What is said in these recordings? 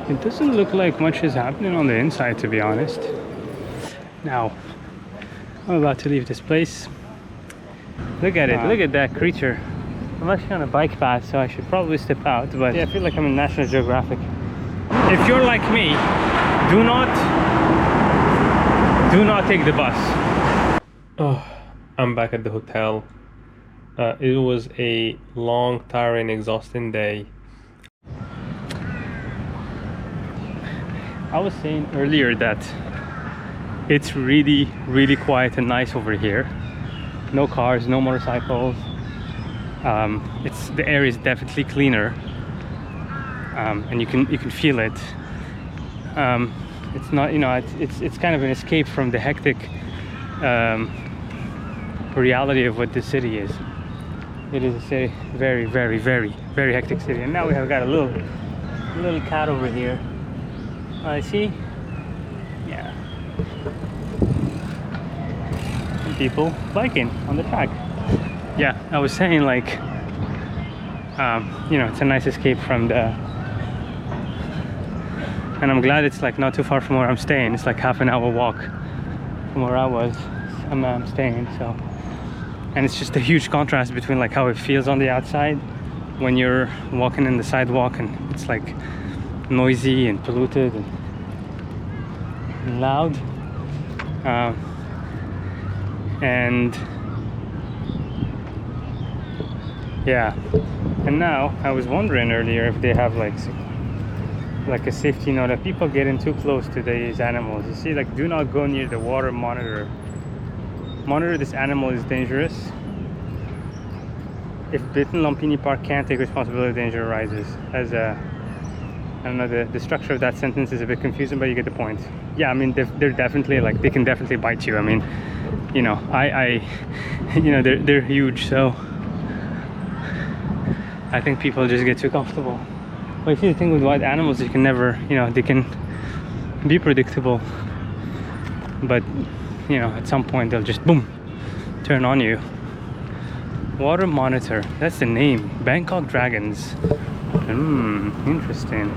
It doesn't look like much is happening on the inside, to be honest. Now, I'm about to leave this place. Look at it, look at that creature. I'm actually on a bike path, so I should probably step out, but yeah, I feel like I'm in National Geographic. If you're like me, do not take the bus. Oh, I'm back at the hotel. It was a long, tiring, exhausting day. I was saying earlier that it's really, really quiet and nice over here. No cars, no motorcycles. The air is definitely cleaner, and you can feel it. It's not, you know, it's kind of an escape from the hectic reality of what this city is. It is a city, very, very, very, very hectic city. And now we have got a little cat over here. I see. Yeah. And people biking on the track. Yeah, I was saying, like, you know, it's a nice escape from the. And I'm glad it's like not too far from where I'm staying. It's like half an hour walk from where I was. I'm staying, so. And it's just a huge contrast between like how it feels on the outside when you're walking in the sidewalk and it's like noisy and polluted and loud. And yeah, and now I was wondering earlier if they have like a safety note that people getting too close to these animals. You see, like, do not go near the water, monitor this animal is dangerous. If bitten, Lumpini Park can't take responsibility if danger arises. As I don't know, the structure of that sentence is a bit confusing, but you get the point. Yeah, I mean, they're definitely, like, they can definitely bite you. I mean, you know, you know, they're huge, so I think people just get too comfortable. But you see, the thing with wild animals, you can never, you know, they can be predictable, but you know, at some point they'll just boom, turn on you. Water monitor, that's the name. Bangkok dragons. Interesting.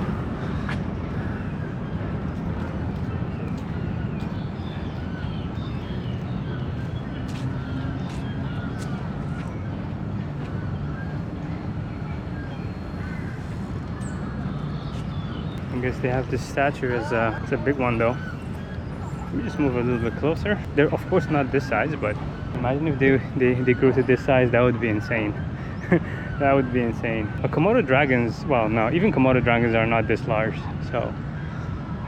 I guess they have this statue as it's a big one though. Let me just move a little bit closer. They're of course not this size, but imagine if they grew to this size. That would be insane. That would be insane. But Komodo dragons, well, no, even Komodo dragons are not this large. So,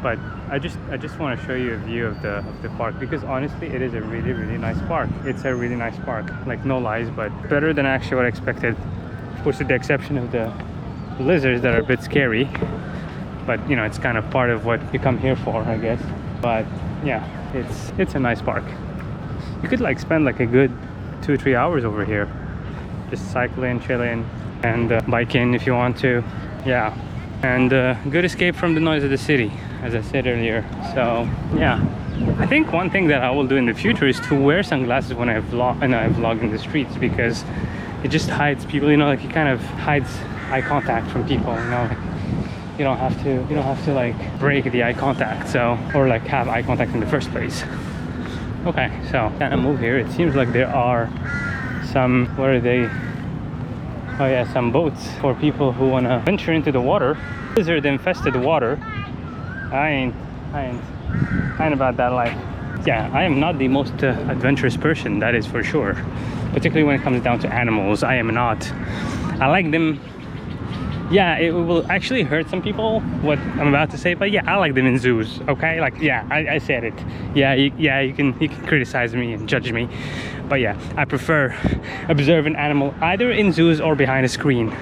but I just want to show you a view of the park, because honestly, it is a really, really nice park. It's a really nice park, like, no lies, but better than actually what I expected. Of course, with the exception of the lizards that are a bit scary. But you know, it's kind of part of what you come here for, I guess. But yeah, it's a nice park. You could like spend like a good 2-3 hours over here, just cycling, chilling, and biking if you want to. Yeah, and good escape from the noise of the city, as I said earlier. So yeah, I think one thing that I will do in the future is to wear sunglasses when I vlog in the streets, because it just hides people. You know, like, it kind of hides eye contact from people. You know, like, you don't have to like break the eye contact, so, or like have eye contact in the first place. Okay, so kind of move here. It seems like there are some, what are they? Oh yeah, some boats for people who want to venture into the water. Lizard infested water. I ain't about that life. Yeah, I am not the most adventurous person, that is for sure. Particularly when it comes down to animals, I am not. I like them. Yeah, it will actually hurt some people what I'm about to say, but yeah, I like them in zoos. Okay, like, yeah, I said it. Yeah, you can criticize me and judge me, but yeah, I prefer observe an animal either in zoos or behind a screen.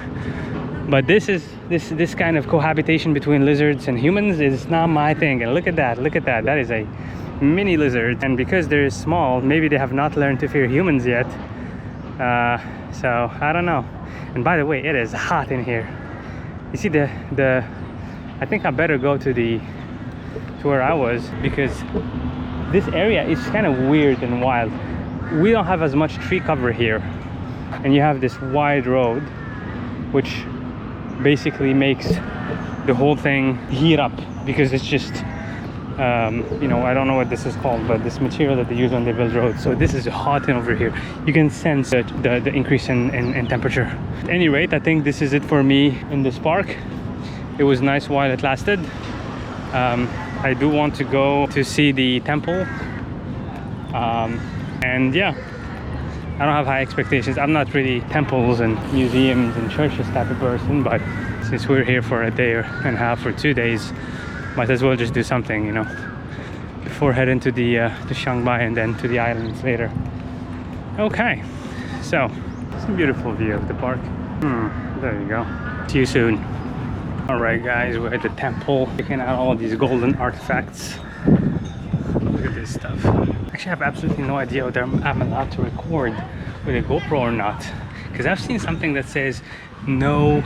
But this kind of cohabitation between lizards and humans is not my thing. And look at that, that is a mini lizard, and because they're small, maybe they have not learned to fear humans yet. So I don't know. And by the way, it is hot in here. You see I think I better go to where I was, because this area is kind of weird and wild. We don't have as much tree cover here, and you have this wide road which basically makes the whole thing heat up, because it's just you know, I don't know what this is called, but this material that they use when they build roads. So this is hot in over here. You can sense the increase in temperature. At any rate, I think this is it for me in this park. It was nice while it lasted. I do want to go to see the temple. And yeah, I don't have high expectations. I'm not really temples and museums and churches type of person, but since we're here for a day and a half or 2 days, might as well just do something, you know, before heading to the to Chiang Mai and then to the islands later. Okay, so it's a beautiful view of the park. There you go. See you soon. All right, guys, we're at the temple, checking out all these golden artifacts. Look at this stuff. Actually, I have absolutely no idea whether I'm allowed to record with a GoPro or not, because I've seen something that says no,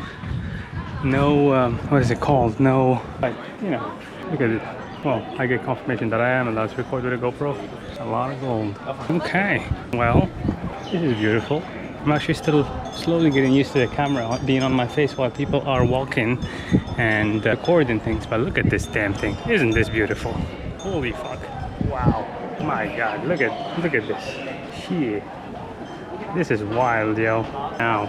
what is it called? No, like, you know, look at it. Well, I get confirmation that I am allowed to record with a GoPro. A lot of gold. Okay, well, this is beautiful. I'm actually still slowly getting used to the camera being on my face while people are walking and recording things, but look at this damn thing. Isn't this beautiful? Holy fuck. Wow. My god, look at this. Shit. This is wild, yo. Now,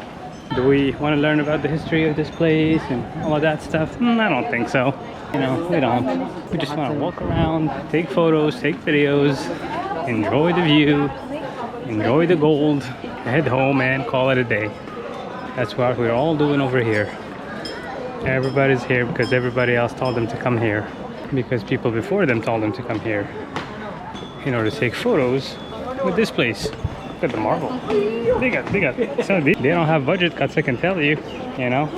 do we want to learn about the history of this place and all of that stuff? I don't think so. You know, we don't. We just want to walk around, take photos, take videos, enjoy the view, enjoy the gold, head home and call it a day. That's what we're all doing over here. Everybody's here because everybody else told them to come here, because people before them told them to come here in order to take photos with this place. Look at the marble. They got so they don't have budget cuts, I can tell you. You know,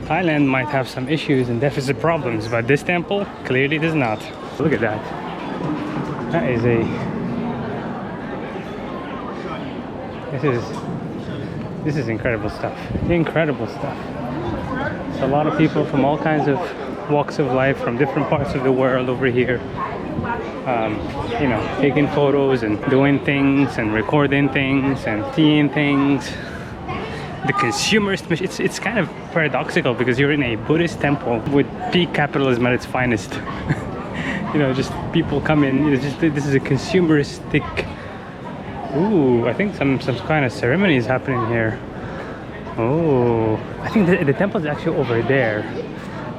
Thailand might have some issues and deficit problems, but this temple clearly does not. Look at that. That is this is incredible stuff. Incredible stuff. It's a lot of people from all kinds of walks of life, from different parts of the world over here. You know, taking photos and doing things and recording things and seeing things. The consumerist, it's kind of paradoxical, because you're in a Buddhist temple with peak capitalism at its finest. You know, just people come in, you know, just this is a consumeristic. Ooh, I think some kind of ceremony is happening here. Oh, I think the temple is actually over there,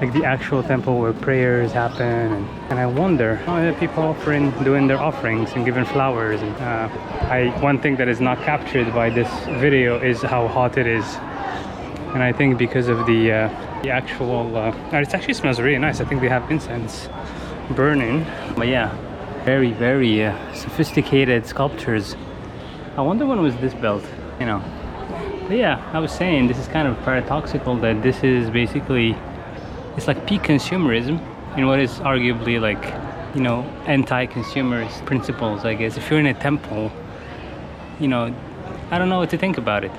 like the actual temple where prayers happen, and I wonder how are people doing their offerings and giving flowers. And one thing that is not captured by this video is how hot it is, and I think because of the actual it actually smells really nice. I think they have incense burning, but yeah, very sophisticated sculptures. I wonder when was this built, you know. But yeah, I was saying this is kind of paradoxical that this is basically, it's like peak consumerism in what is arguably like, you know, anti-consumerist principles, I guess. If you're in a temple, you know, I don't know what to think about it.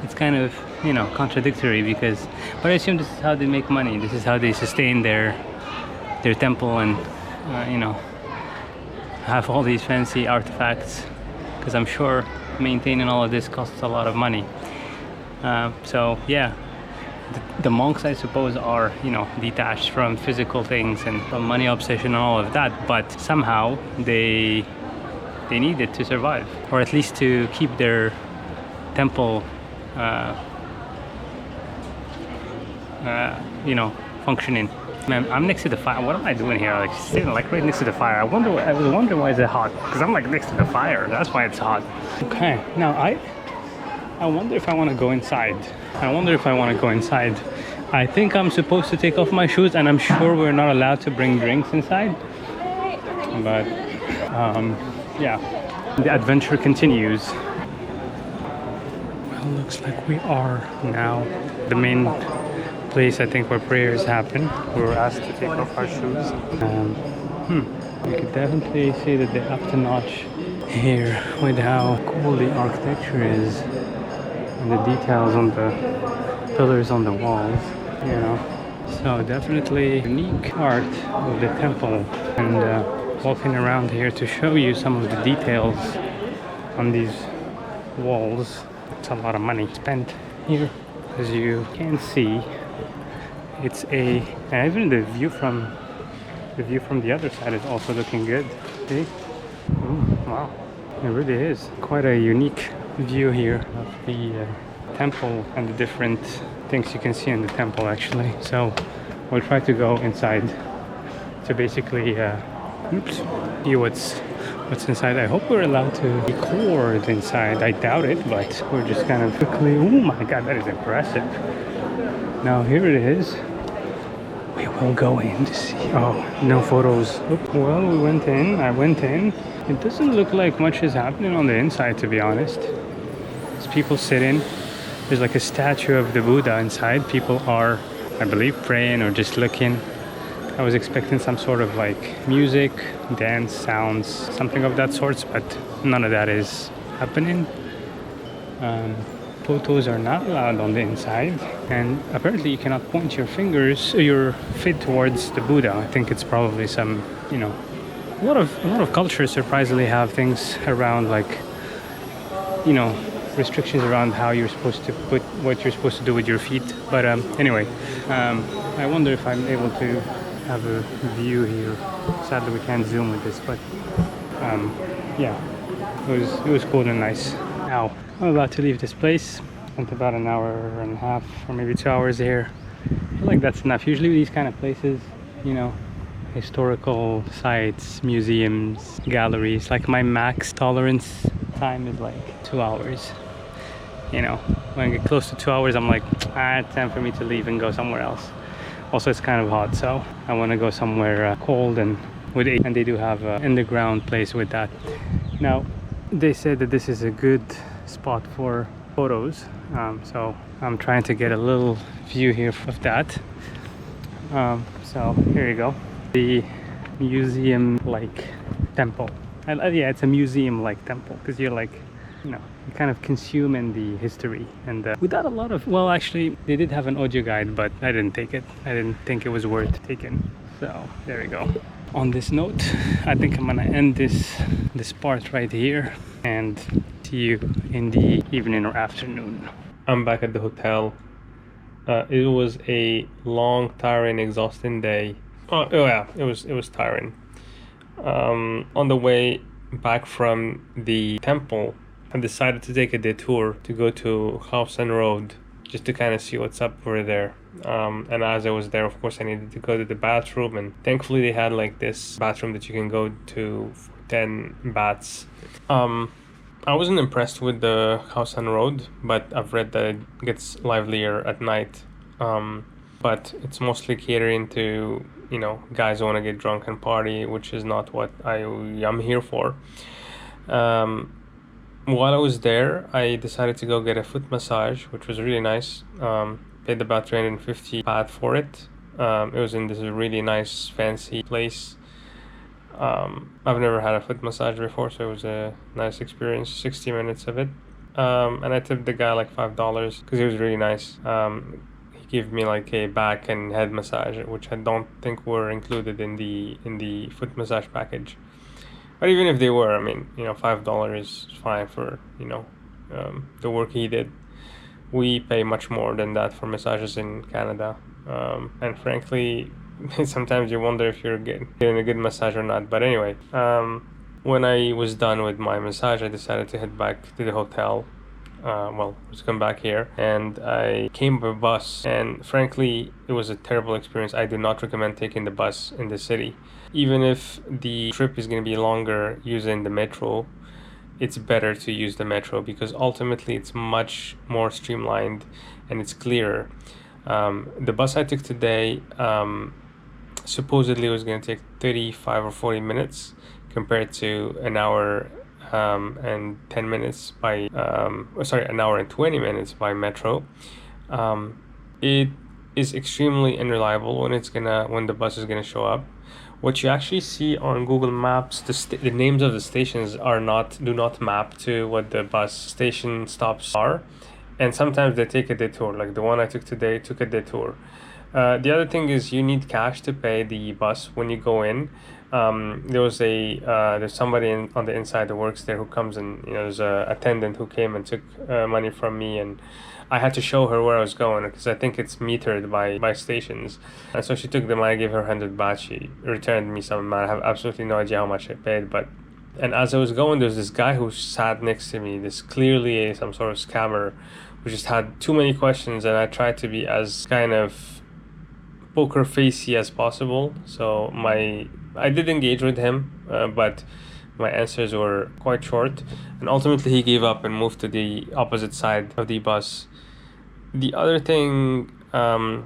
It's kind of, you know, contradictory, because, but I assume this is how they make money. This is how they sustain their temple and, you know, have all these fancy artifacts, because I'm sure maintaining all of this costs a lot of money. So yeah, the monks, I suppose, are, you know, detached from physical things and from money obsession and all of that, but somehow they need it to survive, or at least to keep their temple you know, functioning. Man, I'm next to the fire. What am I doing here? Like sitting like right next to the fire. I was wondering why is it hot? Because I'm like next to the fire. That's why it's hot. Okay, now I wonder if I want to go inside. I think I'm supposed to take off my shoes, and I'm sure we're not allowed to bring drinks inside. But yeah, the adventure continues. Well, looks like we are now the main place, I think, where prayers happen. We were asked to take off our shoes. You could definitely see that they're up to notch here with how cool the architecture is and the details on the pillars on the walls, you know. So definitely unique art of the temple, and walking around here to show you some of the details on these walls. It's a lot of money spent here, as you can see. it's a, and even the view from the other side is also looking good. See? Wow, it really is quite a unique view here of the temple and the different things you can see in the temple actually. So we'll try to go inside to basically see what's inside. I hope we're allowed to record inside. I doubt it, but we're just kind of quickly. Oh my god, that is impressive. Now here it is. We will go in to see. Oh, no photos. Well, we went in. I went in. It doesn't look like much is happening on the inside, to be honest. As people sit in, there's like a statue of the Buddha inside. People are, I believe, praying or just looking. I was expecting some sort of like music, dance, sounds, something of that sort, but none of that is happening. Photos are not allowed on the inside, and apparently you cannot point your fingers, your feet towards the Buddha. I think it's probably some, you know, a lot of cultures surprisingly have things around, like, you know, restrictions around how you're supposed to put what you're supposed to do with your feet. But anyway, I wonder if I'm able to have a view here. Sadly, we can't zoom with this, but yeah, it was cool and nice. Now I'm about to leave this place. Spent about an hour and a half or maybe 2 hours here. I feel like that's enough. Usually these kind of places, you know, historical sites, museums, galleries, like my max tolerance time is like 2 hours. You know, when I get close to 2 hours, I'm like, it's time for me to leave and go somewhere else. Also, it's kind of hot, so I want to go somewhere cold and and they do have an underground place with that. Now, they said that this is a good spot for photos, so I'm trying to get a little view here of that. So here you go, the museum-like temple. Yeah, it's a museum-like temple because you're like, you know, you kind of consume in the history, and without a lot of, well, actually they did have an audio guide, but I didn't take it. I didn't think it was worth taking. So there we go. On this note, I think I'm gonna end this part right here and see you in the evening or afternoon. I'm back at the hotel. It was a long, tiring, exhausting day. Oh yeah, it was tiring. On the way back from the temple, I decided to take a detour to go to Hausen Road just to kind of see what's up over there. And as I was there, of course, I needed to go to the bathroom, and thankfully they had like this bathroom that you can go to for 10 bahts. I wasn't impressed with the Hausen Road, but I've read that it gets livelier at night. But it's mostly catering to, you know, guys who want to get drunk and party, which is not what I am here for. While I was there, I decided to go get a foot massage, which was really nice. Paid about 350 baht for it. It was in this really nice, fancy place. I've never had a foot massage before, so it was a nice experience. 60 minutes of it. And I tipped the guy like $5 because he was really nice. He gave me like a back and head massage, which I don't think were included in the foot massage package. But even if they were, I mean, you know, $5 is fine for, you know, the work he did. We pay much more than that for massages in Canada. And frankly, sometimes you wonder if you're getting a good massage or not. But anyway, when I was done with my massage, I decided to head back to the hotel. Let's come back here. And I came by bus. And frankly, it was a terrible experience. I do not recommend taking the bus in the city. Even if the trip is going to be longer using the metro, it's better to use the metro because ultimately it's much more streamlined and it's clearer. The bus I took today supposedly was going to take 35 or 40 minutes compared to an hour and 10 minutes by an hour and 20 minutes by metro. It is extremely unreliable when the bus is gonna show up. What you actually see on Google Maps, the names of the stations do not map to what the bus station stops are, and sometimes they take a detour. Like the one I took today took a detour. The other thing is you need cash to pay the bus when you go in. There's somebody on the inside that works there who comes and, you know, there's a attendant who came and took money from me, and I had to show her where I was going because I think it's metered by stations. And so she took the money, I gave her 100 baht. She returned me some amount. I have absolutely no idea how much I paid, but. And as I was going, there's this guy who sat next to me, this clearly some sort of scammer, who just had too many questions, and I tried to be as kind of poker facey as possible. So I did engage with him, but my answers were quite short, and ultimately he gave up and moved to the opposite side of the bus. The other thing I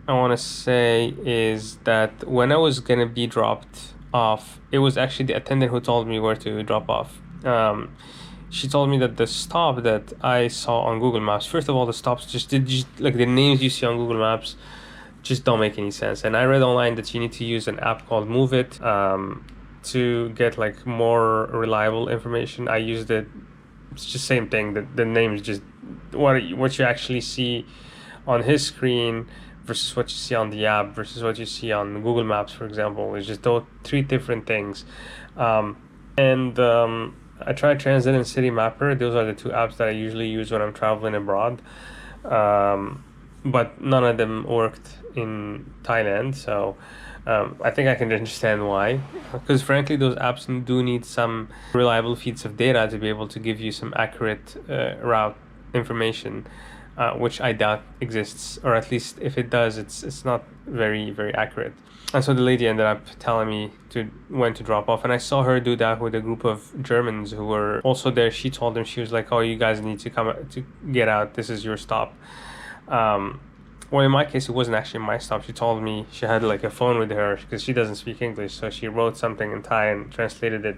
want to say is that when I was gonna be dropped off, it was actually the attendant who told me where to drop off. She told me that the stop that I saw on Google Maps, first of all, the stops just like the names you see on Google Maps just don't make any sense. And I read online that you need to use an app called Move It to get like more reliable information. I used it. It's just same thing. The names just what you actually see on his screen versus what you see on the app versus what you see on Google Maps, for example, is just those three different things. I tried Transit and City Mapper. Those are the two apps that I usually use when I'm traveling abroad. But none of them worked in Thailand. So I think I can understand why. Because frankly, those apps do need some reliable feeds of data to be able to give you some accurate route information. Which I doubt exists, or at least if it does, it's not very, very accurate. And so the lady ended up telling me when to drop off, and I saw her do that with a group of Germans who were also there. She told them, she was like, "Oh, you guys need to come to get out. This is your stop." Well, in my case, it wasn't actually my stop. She told me she had like a phone with her because she doesn't speak English, so she wrote something in Thai and translated it,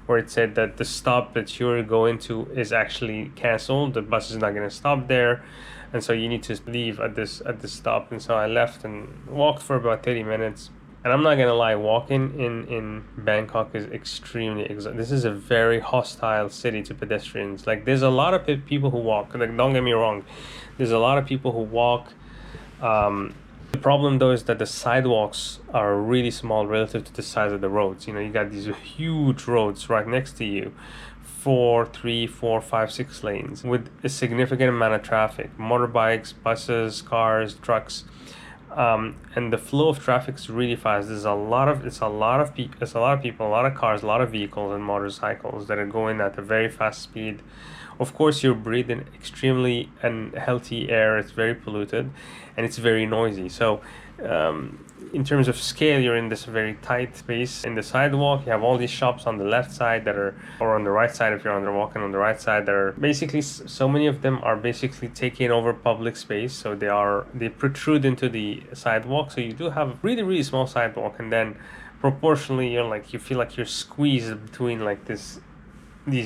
where it said that the stop that you're going to is actually canceled. The bus is not going to stop there, and so you need to leave at this stop. And so I left and walked for about 30 minutes. And I'm not gonna lie, walking in Bangkok is extremely This is a very hostile city to pedestrians. Like, there's a lot of people who walk. Like, don't get me wrong, there's a lot of people who walk. The problem though is that the sidewalks are really small relative to the size of the roads. You know, you got these huge roads right next to you, 4, 3, 4, 5, 6 lanes with a significant amount of traffic, motorbikes, buses, cars, trucks. And the flow of traffic is really fast. There's a lot of people, a lot of cars, a lot of vehicles and motorcycles that are going at a very fast speed. Of course, you're breathing extremely unhealthy air. It's very polluted, and it's very noisy. So, in terms of scale, you're in this very tight space. In the sidewalk, you have all these shops on the left side or on the right side if you're walking on the right side, that are basically, so many of them are basically taking over public space. So they protrude into the sidewalk. So you do have a really, really small sidewalk, and then proportionally, you feel like you're squeezed between like these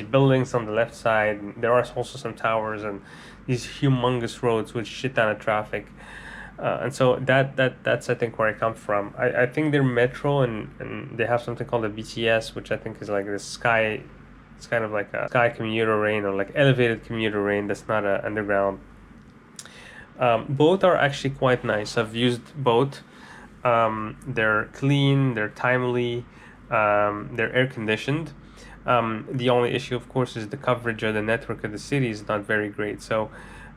buildings on the left side. There are also some towers and these humongous roads with shit ton of traffic. And so that's I think where I come from. I think they're metro and they have something called a BTS, which I think is like the sky. It's kind of like a sky commuter rail or like elevated commuter rail that's not a underground. Both are actually quite nice. I've used both. They're clean, they're timely, they're air conditioned. The only issue, of course, is the coverage of the network of the city is not very great. So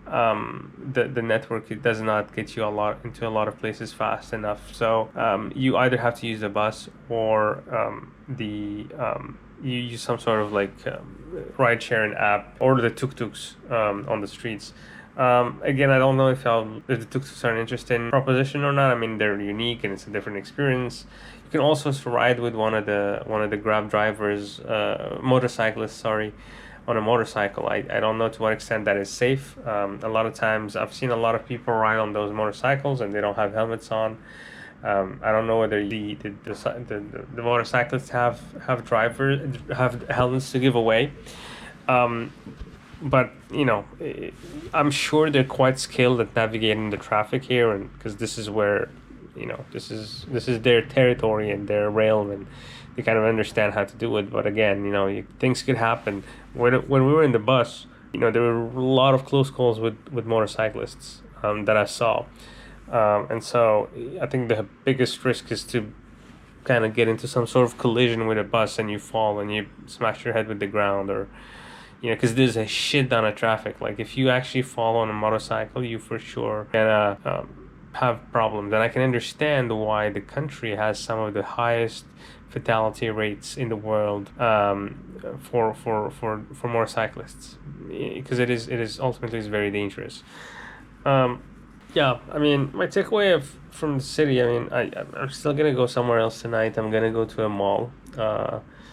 the network, it does not get you into a lot of places fast enough. So you either have to use the bus or you use some sort of like ride sharing app or the tuk-tuks on the streets. Again, I don't know if the tuk-tuks are an interesting proposition or not. I mean, they're unique and it's a different experience. You can also ride with one of the Grab drivers, motorcyclists, on a motorcycle. I don't know to what extent that is safe. A lot of times I've seen a lot of people ride on those motorcycles and they don't have helmets on. I don't know whether the motorcyclists have helmets to give away. But I'm sure they're quite skilled at navigating the traffic here, and because this is where, this is their territory and their realm, and they kind of understand how to do it. But again, things could happen. When we were in the bus, there were a lot of close calls with motorcyclists that I saw, and so I think the biggest risk is to kind of get into some sort of collision with a bus and you fall and you smash your head with the ground, or you know, because there's a shit ton of traffic. Like if you actually fall on a motorcycle, you for sure gonna have problems. And I can understand why the country has some of the highest fatality rates in the world for motorcyclists, because it is ultimately is very dangerous. Yeah, I mean, my takeaway from the city, I mean, I'm still gonna go somewhere else tonight. I'm gonna go to a mall.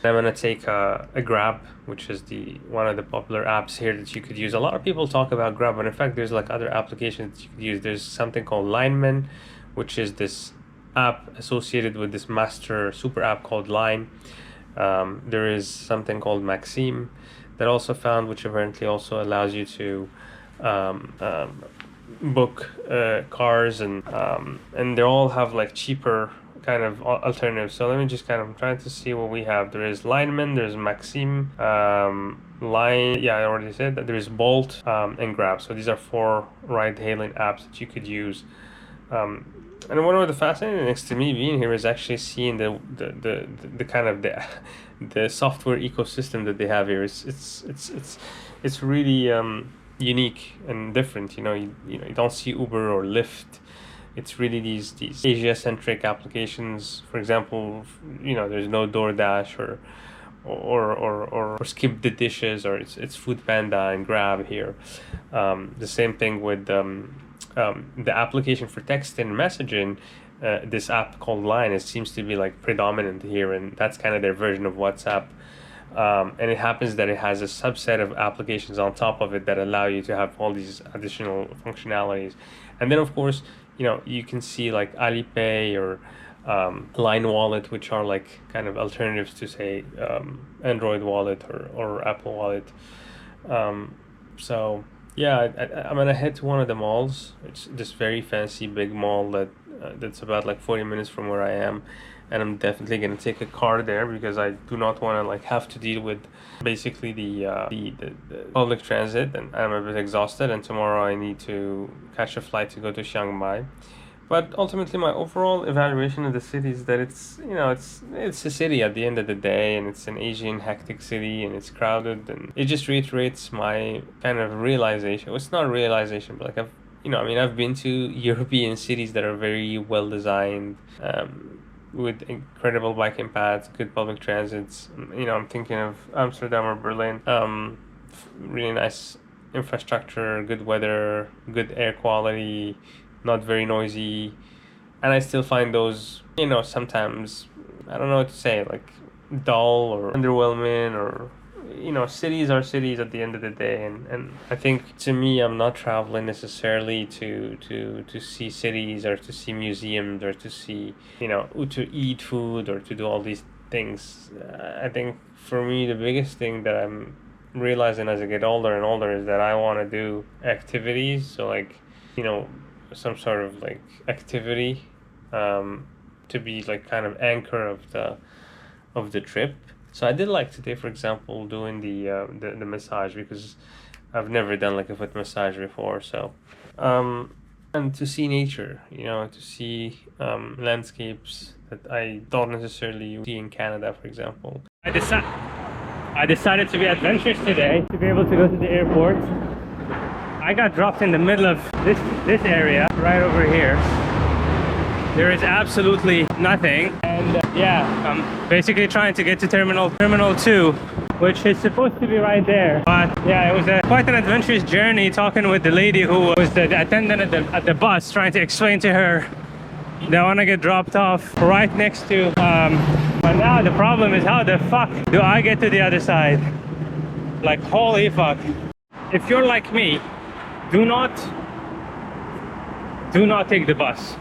I'm gonna take a Grab, which is one of the popular apps here that you could use. A lot of people talk about Grab, but in fact, there's like other applications that you could use. There's something called Lineman, which is this app associated with this master super app called Line. There is something called Maxime that I also found, which apparently also allows you to book cars, and they all have like cheaper kind of alternatives. So let me just kind of try to see what we have. There is Lineman, there's Maxime, Line, yeah, I already said that. There's Bolt, and Grab. So these are 4 ride-hailing apps that you could use. And one of the fascinating things to me being here is actually seeing the kind of the software ecosystem that they have here. It's really unique and different. You know, you don't see Uber or Lyft. It's really these Asia-centric applications. For example, you know, there's no DoorDash or Skip the Dishes, or it's Food Panda and Grab here. The same thing with the application for text and messaging. This app called Line, it seems to be like predominant here, and that's kind of their version of WhatsApp. And it happens that it has a subset of applications on top of it that allow you to have all these additional functionalities. And then of course, you know, you can see like Alipay or Line Wallet, which are like kind of alternatives to say Android Wallet or Apple Wallet. So yeah, I'm gonna head to one of the malls. It's this very fancy big mall that's about like 40 minutes from where I am, and I'm definitely gonna take a car there because I do not want to like have to deal with basically the public transit, and I'm a bit exhausted. And tomorrow I need to catch a flight to go to Chiang Mai. But ultimately, my overall evaluation of the city is that it's, you know, it's a city at the end of the day, and it's an Asian hectic city, and it's crowded, and it just reiterates my kind of realization. Well, it's not a realization, but like I've been to European cities that are very well designed, with incredible biking paths, good public transits. You know, I'm thinking of Amsterdam or Berlin. Really nice infrastructure, good weather, good air quality, not very noisy. And I still find those, you know, sometimes, I don't know what to say, like dull or underwhelming, or, you know, cities are cities at the end of the day. And I think, to me, I'm not traveling necessarily to see cities or to see museums or to see, you know, to eat food or to do all these things. I think for me, the biggest thing that I'm realizing as I get older and older is that I want to do activities. So like, you know, some sort of like activity to be like kind of anchor of the trip. So I did like today, for example, doing the massage, because I've never done like a foot massage before. So and to see nature, you know, to see landscapes that I don't necessarily see in Canada, for example. I decided to be adventurous today, to be able to go to the airport. I got dropped in the middle of this area right over here. There is absolutely nothing, and yeah, I'm basically trying to get to Terminal 2, which is supposed to be right there. But yeah, it was quite an adventurous journey, talking with the lady who was the attendant at the bus, trying to explain to her that I want to get dropped off right next to but now the problem is, how the fuck do I get to the other side? Like, holy fuck. If you're like me, do not take the bus.